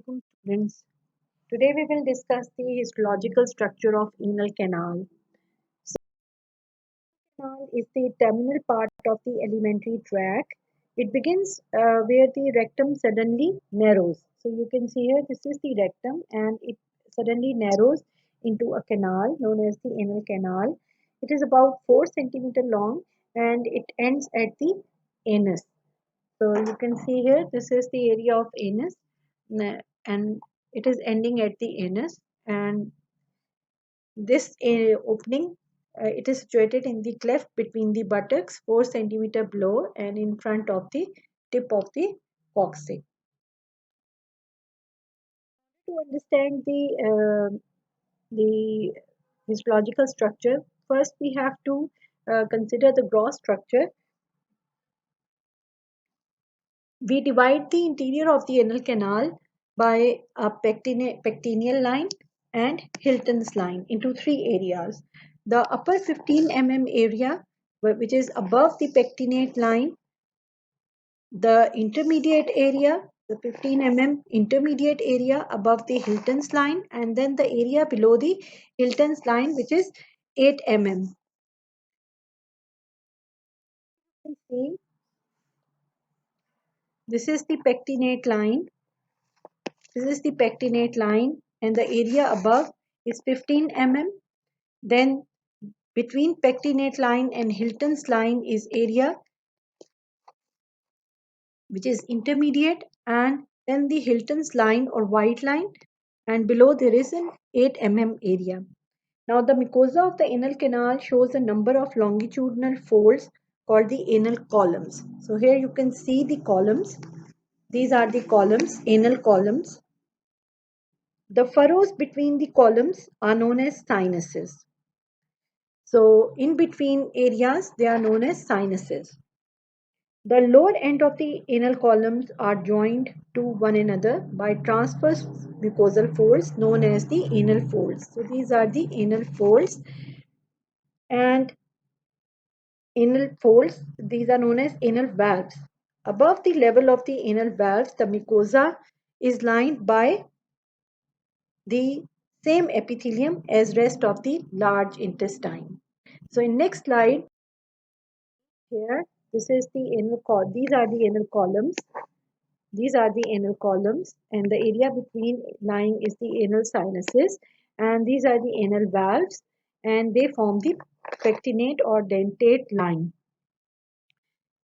alaikum students. Today we will discuss the histological structure of anal canal. Canal is the terminal part of the alimentary tract. It begins where the rectum suddenly narrows. So you can see here this is the rectum and it suddenly narrows into a canal known as the anal canal. It is about 4 centimeter long and it ends at the anus. So you can see here, this is the area of anus and it is ending at the anus and this opening, it is situated in the cleft between the buttocks 4 centimeter below and in front of the tip of the coccyx. To understand the histological structure, first we have to consider the gross structure. We divide the interior of the anal canal by a pectineal line and Hilton's line into 3 areas. The upper 15 area, which is above the pectinate line, the intermediate area, the 15 intermediate area above the Hilton's line, and then the area below the Hilton's line, which is 8 mm. You can see this is the pectinate line. This is the pectinate line and the area above is 15 mm. Then between pectinate line and Hilton's line is area which is intermediate and then the Hilton's line or white line and below there is an 8 mm area. Now the mucosa of the anal canal shows a number of longitudinal folds called the anal columns. So here you can see the columns. These are the columns, anal columns. The furrows between the columns are known as sinuses. So in between areas, they are known as sinuses. The lower end of the anal columns are joined to one another by transverse mucosal folds known as the anal folds. So these are the anal folds and anal folds. These are known as anal valves. Above the level of the anal valves, the mucosa is lined by the same epithelium as rest of the large intestine. So in next slide, here this is the anal these are the anal columns. These are the anal columns and the area between lying is the anal sinuses and these are the anal valves and they form the pectinate or dentate line.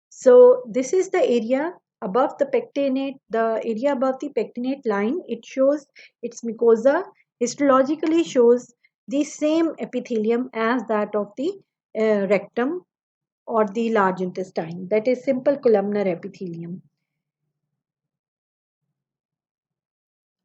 So this is the area above the pectinate, the area above the pectinate line. It shows its mucosa histologically shows the same epithelium as that of the rectum or the large intestine, that is simple columnar epithelium.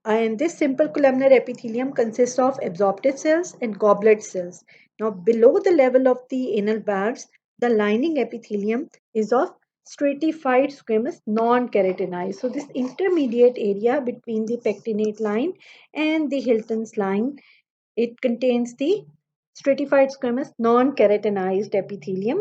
And this simple columnar epithelium consists of absorptive cells and goblet cells. Now below the level of the anal valves, the lining epithelium is of stratified squamous non-keratinized. So this intermediate area between the pectinate line and the Hilton's line, it contains the stratified squamous non-keratinized epithelium,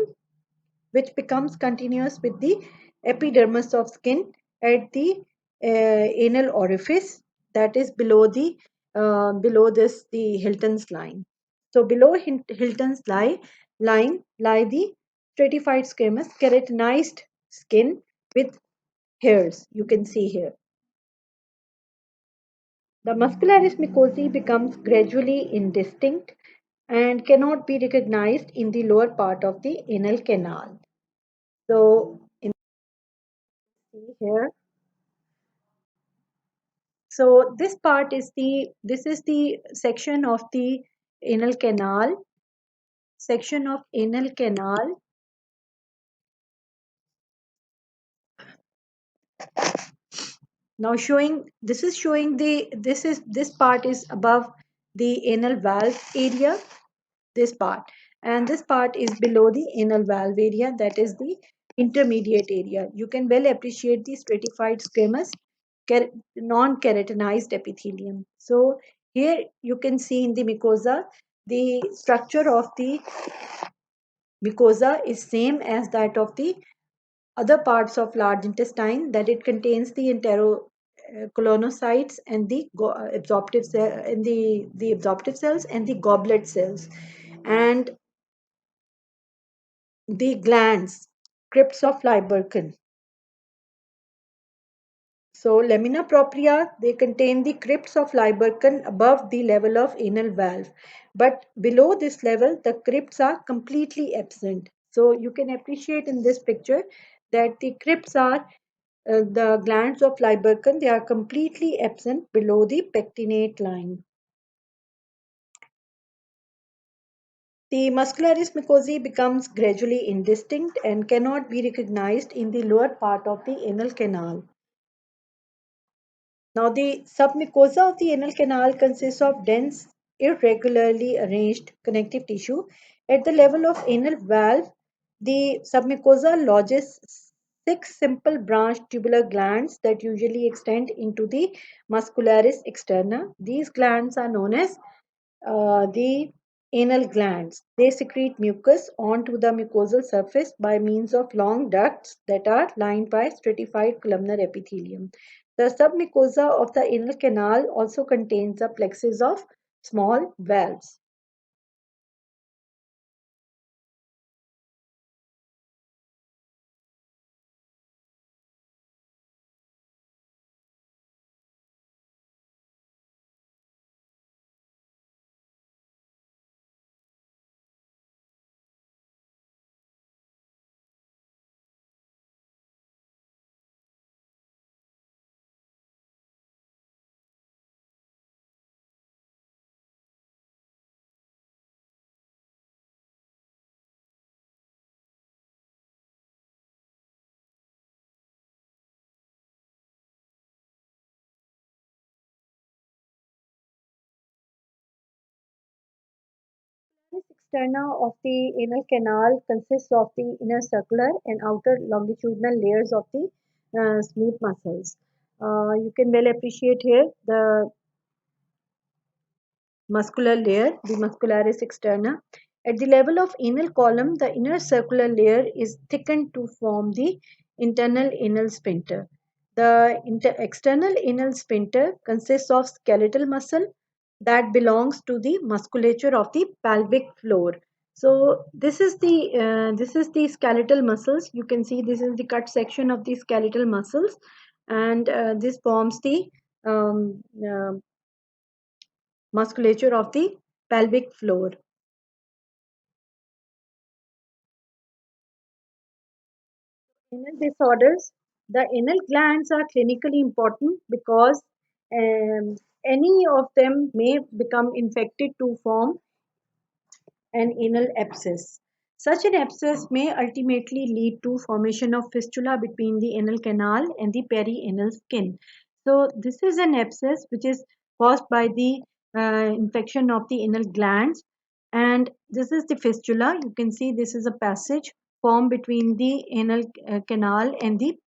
which becomes continuous with the epidermis of skin at the anal orifice that is below the the Hilton's line. So below Hilton's line lie the stratified squamous keratinized skin with hairs. You can see here. The muscularis mucosae becomes gradually indistinct and cannot be recognized in the lower part of the anal canal. So in here, so this is the section of the anal canal, section of anal canal. Now showing this part is above the anal valve area, this part, and this part is below the anal valve area, that is the intermediate area. You can well appreciate the stratified squamous non-keratinized epithelium. So here you can see in the mucosa, the structure of the mucosa is same as that of the other parts of large intestine, that it contains the colonocytes and the absorptive cell and the absorptive cells and the goblet cells, and the glands, crypts of Lieberkühn. So lamina propria, they contain the crypts of Lieberkühn above the level of anal valve. But below this level, the crypts are completely absent. So you can appreciate in this picture that the crypts are the glands of Lieberkühn, they are completely absent below the pectinate line. The muscularis mucosae becomes gradually indistinct and cannot be recognized in the lower part of the anal canal. Now, the submucosa of the anal canal consists of dense, irregularly arranged connective tissue. At the level of anal valve, the submucosa lodges six simple branched tubular glands that usually extend into the muscularis externa. These glands are known as the anal glands. They secrete mucus onto the mucosal surface by means of long ducts that are lined by stratified columnar epithelium. The submucosa of the anal canal also contains a plexus of small valves. This externa of the anal canal consists of the inner circular and outer longitudinal layers of the smooth muscles. You can well appreciate here the muscular layer, the muscularis externa. At the level of anal column, the inner circular layer is thickened to form the internal anal sphincter. The external anal sphincter consists of skeletal muscle that belongs to the musculature of the pelvic floor. So this is the skeletal muscles. You can see this is the cut section of the skeletal muscles, and this forms the um, uh, musculature of the pelvic floor. Anal disorders. The anal glands are clinically important because um, any of them may become infected to form an anal abscess. Such an abscess may ultimately lead to formation of fistula between the anal canal and the perianal skin. So this is an abscess which is caused by the infection of the anal glands, and this is the fistula. You can see this is a passage formed between the anal canal and the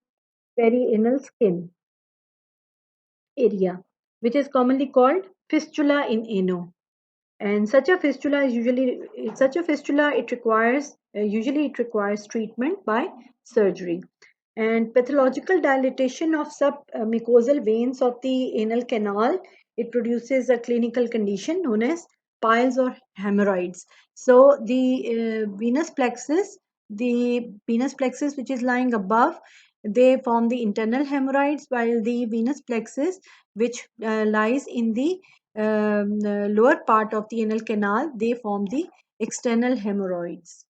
perianal skin area, which is commonly called fistula in ano. And such a fistula it requires usually it requires treatment by surgery. And pathological dilatation of submucosal veins of the anal canal, it produces a clinical condition known as piles or hemorrhoids. So the venous plexus which is lying above, they form the internal hemorrhoids, while the venous plexus which lies in the lower part of the anal canal, they form the external hemorrhoids.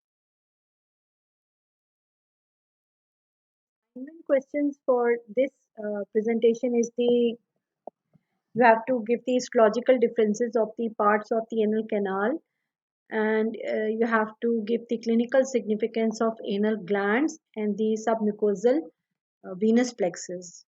Main questions for this presentation is the you have to give the histological differences of the parts of the anal canal, and you have to give the clinical significance of anal glands and the submucosal venous plexus.